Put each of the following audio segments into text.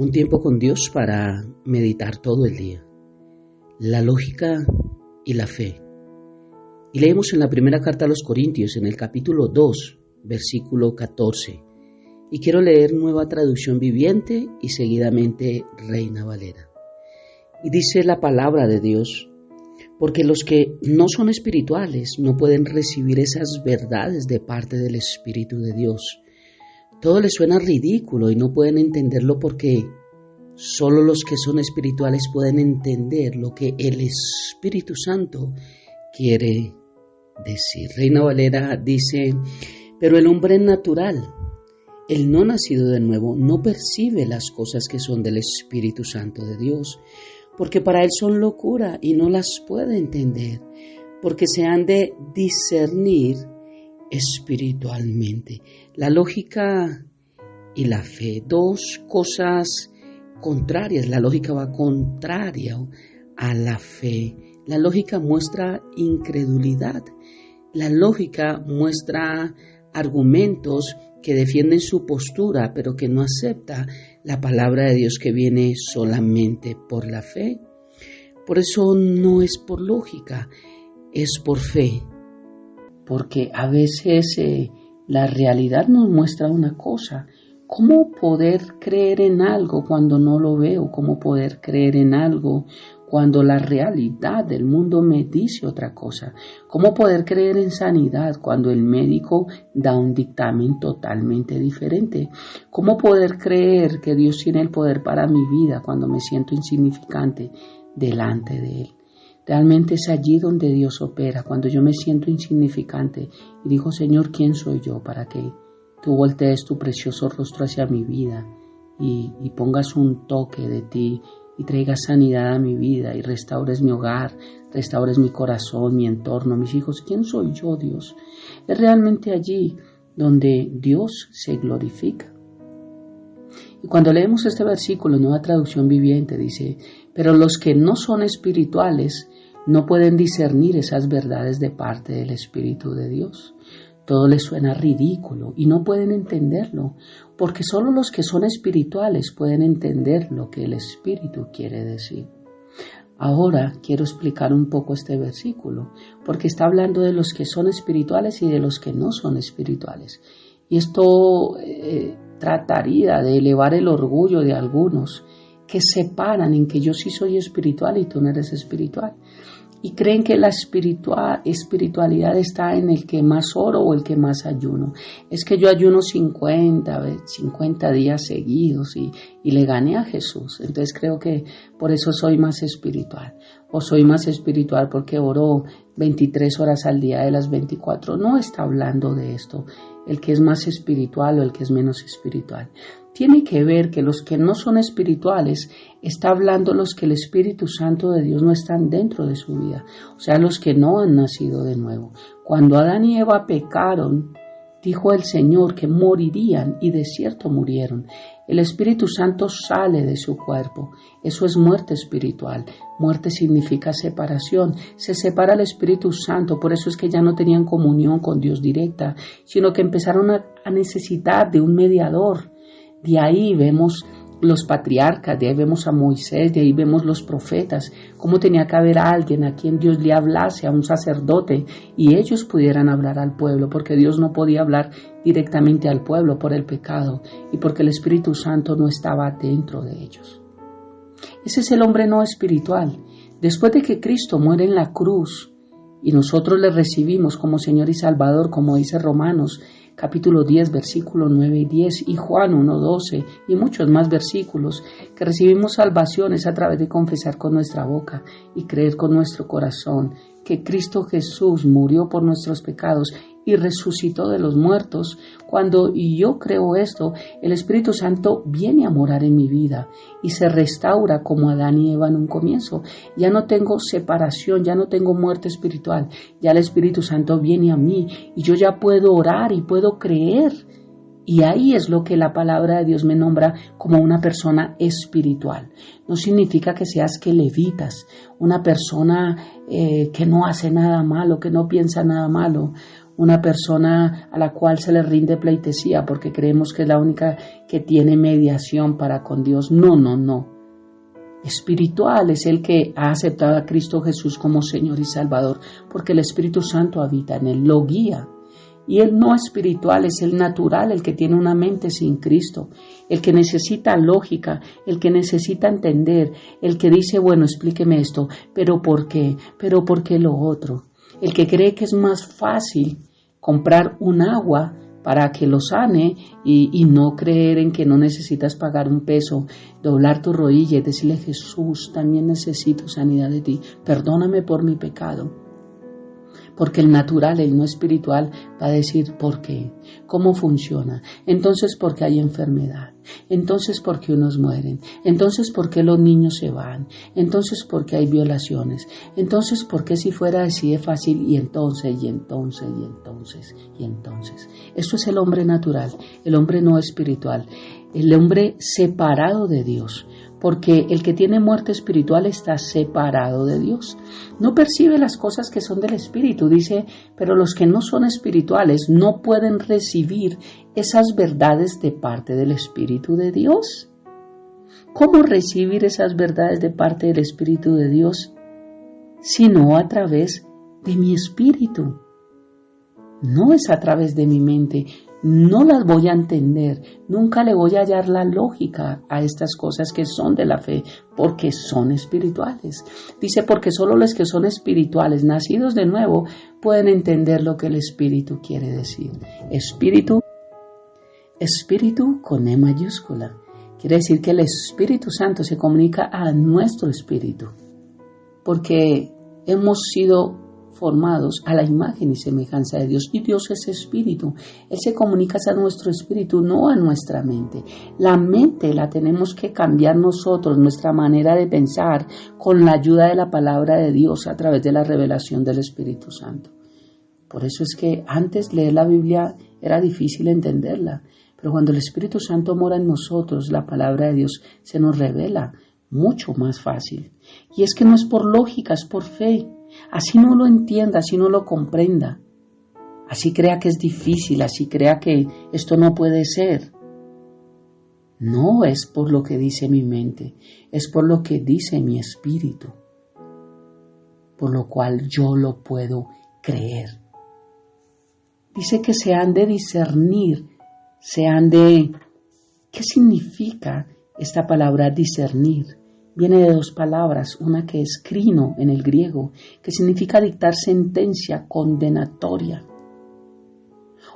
Un tiempo con Dios para meditar todo el día. La lógica y la fe. Y leemos en la primera carta a los Corintios, en el capítulo 2, versículo 14. Y quiero leer Nueva Traducción Viviente y seguidamente Reina Valera. Y dice la palabra de Dios: porque los que no son espirituales no pueden recibir esas verdades de parte del Espíritu de Dios. Todo les suena ridículo y no pueden entenderlo porque solo los que son espirituales pueden entender lo que el Espíritu Santo quiere decir. Reina Valera dice: pero el hombre natural, el no nacido de nuevo, no percibe las cosas que son del Espíritu Santo de Dios, porque para él son locura y no las puede entender, porque se han de discernir espiritualmente. La lógica y la fe, dos cosas contrarias. La lógica va contraria a la fe. La lógica muestra incredulidad. La lógica muestra argumentos que defienden su postura, pero que no acepta la palabra de Dios que viene solamente por la fe. Por eso no es por lógica, es por fe. Porque a veces la realidad nos muestra una cosa. ¿Cómo poder creer en algo cuando no lo veo? ¿Cómo poder creer en algo cuando la realidad del mundo me dice otra cosa? ¿Cómo poder creer en sanidad cuando el médico da un dictamen totalmente diferente? ¿Cómo poder creer que Dios tiene el poder para mi vida cuando me siento insignificante delante de Él? Realmente es allí donde Dios opera, cuando yo me siento insignificante y digo: Señor, ¿quién soy yo para que tú voltees tu precioso rostro hacia mi vida y pongas un toque de ti y traigas sanidad a mi vida y restaures mi hogar, restaures mi corazón, mi entorno, mis hijos? ¿Quién soy yo, Dios? Es realmente allí donde Dios se glorifica. Y cuando leemos este versículo, Nueva Traducción Viviente dice: pero los que no son espirituales no pueden discernir esas verdades de parte del Espíritu de Dios. Todo les suena ridículo y no pueden entenderlo, porque solo los que son espirituales pueden entender lo que el Espíritu quiere decir. Ahora quiero explicar un poco este versículo, porque está hablando de los que son espirituales y de los que no son espirituales. Y esto trataría de elevar el orgullo de algunos que se paran en que yo sí soy espiritual y tú no eres espiritual. Y creen que la espiritualidad está en el que más oro o el que más ayuno. Es que yo ayuno 50 días seguidos y le gané a Jesús. Entonces creo que por eso soy más espiritual. O soy más espiritual porque oro 23 horas al día de las 24. No está hablando de esto, el que es más espiritual o el que es menos espiritual. Tiene que ver que los que no son espirituales, está hablando los que el Espíritu Santo de Dios no están dentro de su vida. O sea, los que no han nacido de nuevo. Cuando Adán y Eva pecaron, dijo el Señor que morirían y de cierto murieron. El Espíritu Santo sale de su cuerpo. Eso es muerte espiritual. Muerte significa separación. Se separa el Espíritu Santo. Por eso es que ya no tenían comunión con Dios directa, sino que empezaron a necesitar de un mediador. De ahí vemos los patriarcas, de ahí vemos a Moisés, de ahí vemos los profetas, cómo tenía que haber alguien a quien Dios le hablase, a un sacerdote, y ellos pudieran hablar al pueblo, porque Dios no podía hablar directamente al pueblo por el pecado y porque el Espíritu Santo no estaba dentro de ellos. Ese es el hombre no espiritual. Después de que Cristo muere en la cruz y nosotros le recibimos como Señor y Salvador, como dice Romanos capítulo 10, versículo 9 y 10, y Juan 1, 12, y muchos más versículos, que recibimos salvaciones a través de confesar con nuestra boca y creer con nuestro corazón que Cristo Jesús murió por nuestros pecados y resucitó de los muertos. Cuando yo creo esto, el Espíritu Santo viene a morar en mi vida y se restaura como Adán y Eva en un comienzo. Ya no tengo separación, ya no tengo muerte espiritual, ya el Espíritu Santo viene a mí y yo ya puedo orar y puedo creer. Y ahí es lo que la palabra de Dios me nombra como una persona espiritual. No significa que seas que levitas, una persona que no hace nada malo, que no piensa nada malo. una persona a la cual se le rinde pleitesía porque creemos que es la única que tiene mediación para con Dios. No, no, no. Espiritual es el que ha aceptado a Cristo Jesús como Señor y Salvador, porque el Espíritu Santo habita en él, lo guía. Y el no espiritual es el natural, el que tiene una mente sin Cristo, el que necesita lógica, el que necesita entender, el que dice, bueno, explíqueme esto, pero ¿por qué? ¿Pero por qué lo otro? El que cree que es más fácil comprar un agua para que lo sane y no creer en que no necesitas pagar un peso, doblar tu rodilla y decirle, Jesús, también necesito sanidad de ti, perdóname por mi pecado. Porque el natural, el no espiritual, va a decir ¿por qué? ¿Cómo funciona? Entonces, ¿por qué hay enfermedad? Entonces, ¿por qué unos mueren? Entonces, ¿por qué los niños se van? Entonces, ¿por qué hay violaciones? Entonces, ¿por qué si fuera así de fácil? Y entonces. Esto es el hombre natural, el hombre no espiritual, el hombre separado de Dios. Porque el que tiene muerte espiritual está separado de Dios. No percibe las cosas que son del Espíritu, dice, pero los que no son espirituales no pueden recibir esas verdades de parte del Espíritu de Dios. ¿Cómo recibir esas verdades de parte del Espíritu de Dios? Sino a través de mi espíritu. No es a través de mi mente. No las voy a entender, nunca le voy a hallar la lógica a estas cosas que son de la fe, porque son espirituales. Dice, porque solo los que son espirituales, nacidos de nuevo, pueden entender lo que el Espíritu quiere decir. Espíritu con E mayúscula. Quiere decir que el Espíritu Santo se comunica a nuestro espíritu, porque hemos sido formados a la imagen y semejanza de Dios, y Dios es espíritu. Él se comunica a nuestro espíritu, no a nuestra mente. La mente la tenemos que cambiar nosotros, nuestra manera de pensar, con la ayuda de la palabra de Dios a través de la revelación del Espíritu Santo. Por eso es que antes leer la Biblia era difícil entenderla, pero cuando el Espíritu Santo mora en nosotros, la palabra de Dios se nos revela mucho más fácil. Y es que no es por lógica, es por fe. Así no lo entienda, así no lo comprenda, así crea que es difícil, así crea que esto no puede ser. No es por lo que dice mi mente, es por lo que dice mi espíritu, por lo cual yo lo puedo creer. Dice que se han de discernir, ¿Qué significa esta palabra discernir? Viene de dos palabras, una que es crino en el griego, que significa dictar sentencia condenatoria.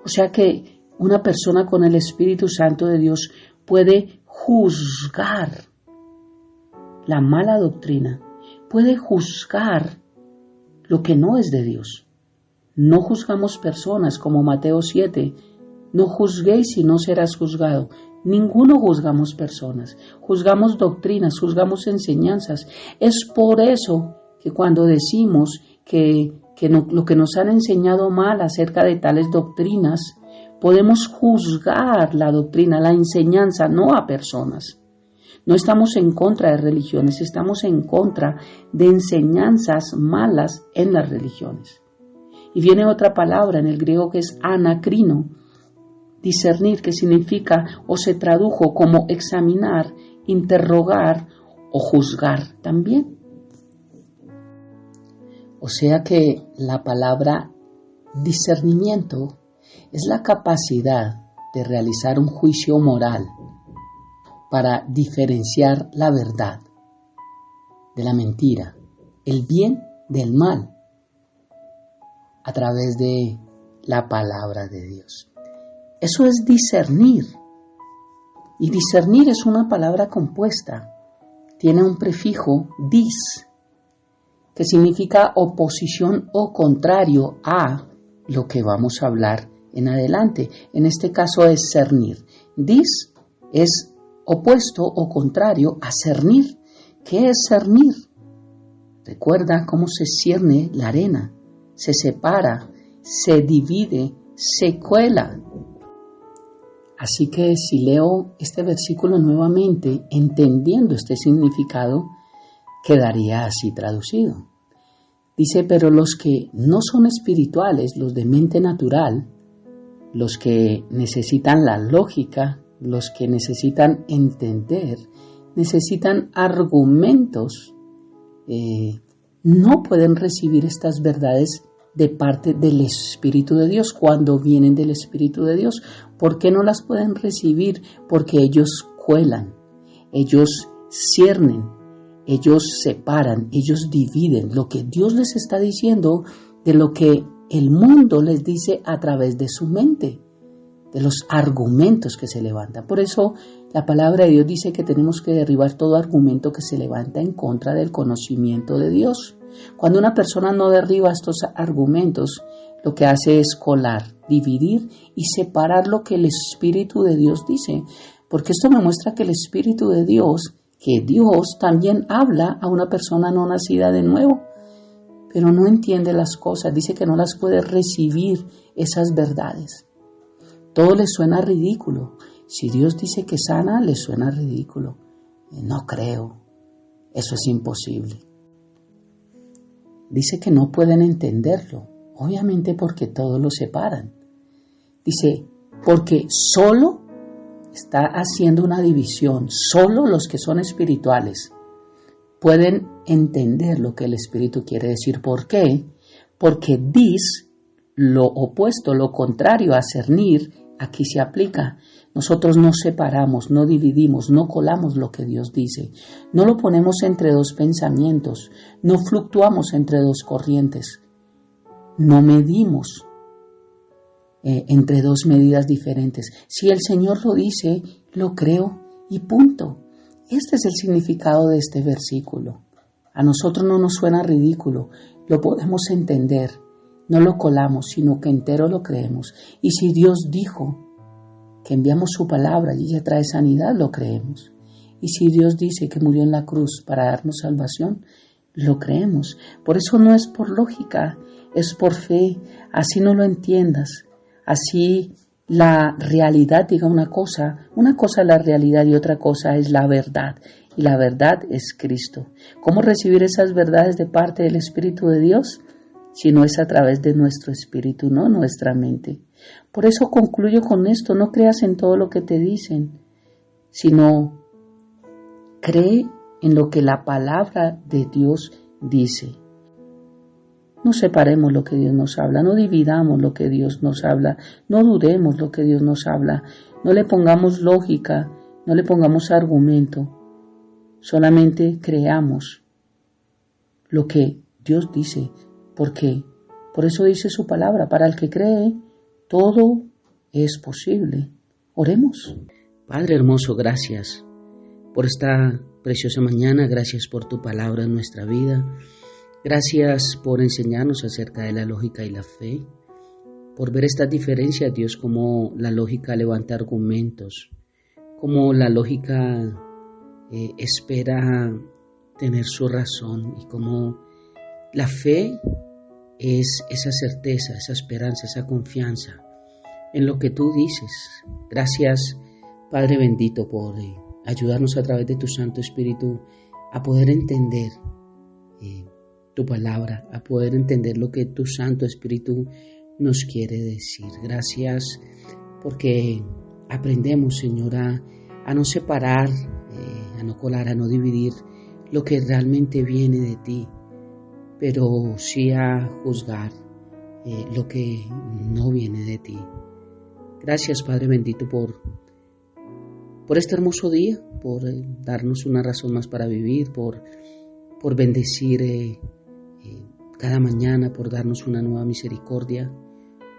O sea que una persona con el Espíritu Santo de Dios puede juzgar la mala doctrina, puede juzgar lo que no es de Dios. No juzgamos personas como Mateo 7, no juzguéis y no serás juzgado. Ninguno juzgamos personas, juzgamos doctrinas, juzgamos enseñanzas. Es por eso que cuando decimos lo que nos han enseñado mal acerca de tales doctrinas, podemos juzgar la doctrina, la enseñanza, no a personas. No estamos en contra de religiones, estamos en contra de enseñanzas malas en las religiones. Y viene otra palabra en el griego que es anacrino, discernir, que significa o se tradujo como examinar, interrogar o juzgar también. O sea que la palabra discernimiento es la capacidad de realizar un juicio moral para diferenciar la verdad de la mentira, el bien del mal, a través de la palabra de Dios. Eso es discernir. Y discernir es una palabra compuesta. Tiene un prefijo dis, que significa oposición o contrario a lo que vamos a hablar en adelante. En este caso es cernir. Dis es opuesto o contrario a cernir. ¿Qué es cernir? Recuerda cómo se cierne la arena, se separa, se divide, se cuela. Así que si leo este versículo nuevamente, entendiendo este significado, quedaría así traducido. Dice, pero los que no son espirituales, los de mente natural, los que necesitan la lógica, los que necesitan entender, necesitan argumentos, no pueden recibir estas verdades de parte del Espíritu de Dios cuando vienen del Espíritu de Dios. ¿Por qué no las pueden recibir? Porque ellos cuelan, ellos ciernen, ellos separan, ellos dividen lo que Dios les está diciendo de lo que el mundo les dice a través de su mente, de los argumentos que se levantan. Por eso la palabra de Dios dice que tenemos que derribar todo argumento que se levanta en contra del conocimiento de Dios. Cuando una persona no derriba estos argumentos, lo que hace es colar, dividir y separar lo que el Espíritu de Dios dice. Porque esto me muestra que el Espíritu de Dios, que Dios también habla a una persona no nacida de nuevo, pero no entiende las cosas, dice que no las puede recibir esas verdades. Todo le suena ridículo. Si Dios dice que sana, le suena ridículo. No creo, eso es imposible. Dice que no pueden entenderlo, obviamente porque todos lo separan. Dice, porque solo está haciendo una división, solo los que son espirituales pueden entender lo que el Espíritu quiere decir. ¿Por qué? Porque dis, lo opuesto, lo contrario a cernir, aquí se aplica. Nosotros no separamos, no dividimos, no colamos lo que Dios dice. No lo ponemos entre dos pensamientos, no fluctuamos entre dos corrientes. No medimos entre dos medidas diferentes. Si el Señor lo dice, lo creo y punto. Este es el significado de este versículo. A nosotros no nos suena ridículo, lo podemos entender. No lo colamos, sino que entero lo creemos. Y si Dios dijo que enviamos su palabra y ella trae sanidad, lo creemos. Y si Dios dice que murió en la cruz para darnos salvación, lo creemos. Por eso no es por lógica, es por fe. Así no lo entiendas. Así la realidad diga una cosa es la realidad y otra cosa es la verdad. Y la verdad es Cristo. ¿Cómo recibir esas verdades de parte del Espíritu de Dios? Si no es a través de nuestro espíritu, no nuestra mente. Por eso concluyo con esto, no creas en todo lo que te dicen, sino cree en lo que la palabra de Dios dice. No separemos lo que Dios nos habla, no dividamos lo que Dios nos habla, no dudemos lo que Dios nos habla, no le pongamos lógica, no le pongamos argumento, solamente creamos lo que Dios dice. Porque por eso dice su palabra, para el que cree, todo es posible. Oremos. Padre hermoso, gracias por esta preciosa mañana, gracias por tu palabra en nuestra vida, gracias por enseñarnos acerca de la lógica y la fe, por ver estas diferencias, Dios, como la lógica levanta argumentos, como la lógica espera tener su razón y como la fe es esa certeza, esa esperanza, esa confianza en lo que tú dices. Gracias, Padre bendito, por ayudarnos a través de tu Santo Espíritu a poder entender tu palabra, a poder entender lo que tu Santo Espíritu nos quiere decir. Gracias porque aprendemos, Señor, a no separar, a no colar, a no dividir lo que realmente viene de ti, pero sí a juzgar lo que no viene de ti. Gracias, Padre bendito, por este hermoso día, por darnos una razón más para vivir, por bendecir cada mañana, por darnos una nueva misericordia.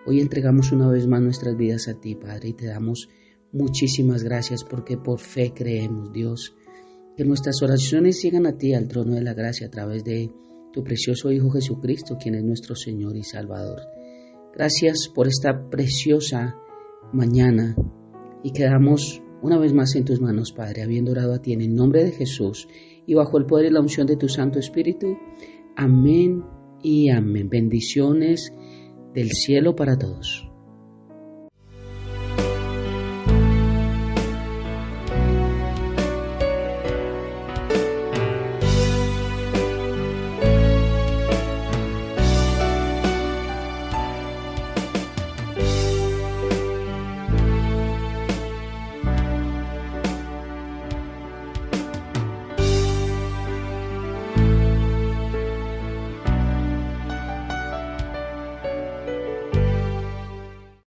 Hoy entregamos una vez más nuestras vidas a ti, Padre, y te damos muchísimas gracias porque por fe creemos, Dios, que nuestras oraciones llegan a ti, al trono de la gracia, a través de tu precioso Hijo Jesucristo, quien es nuestro Señor y Salvador. Gracias por esta preciosa mañana y quedamos una vez más en tus manos, Padre, habiendo orado a ti en el nombre de Jesús y bajo el poder y la unción de tu Santo Espíritu. Amén y amén. Bendiciones del cielo para todos.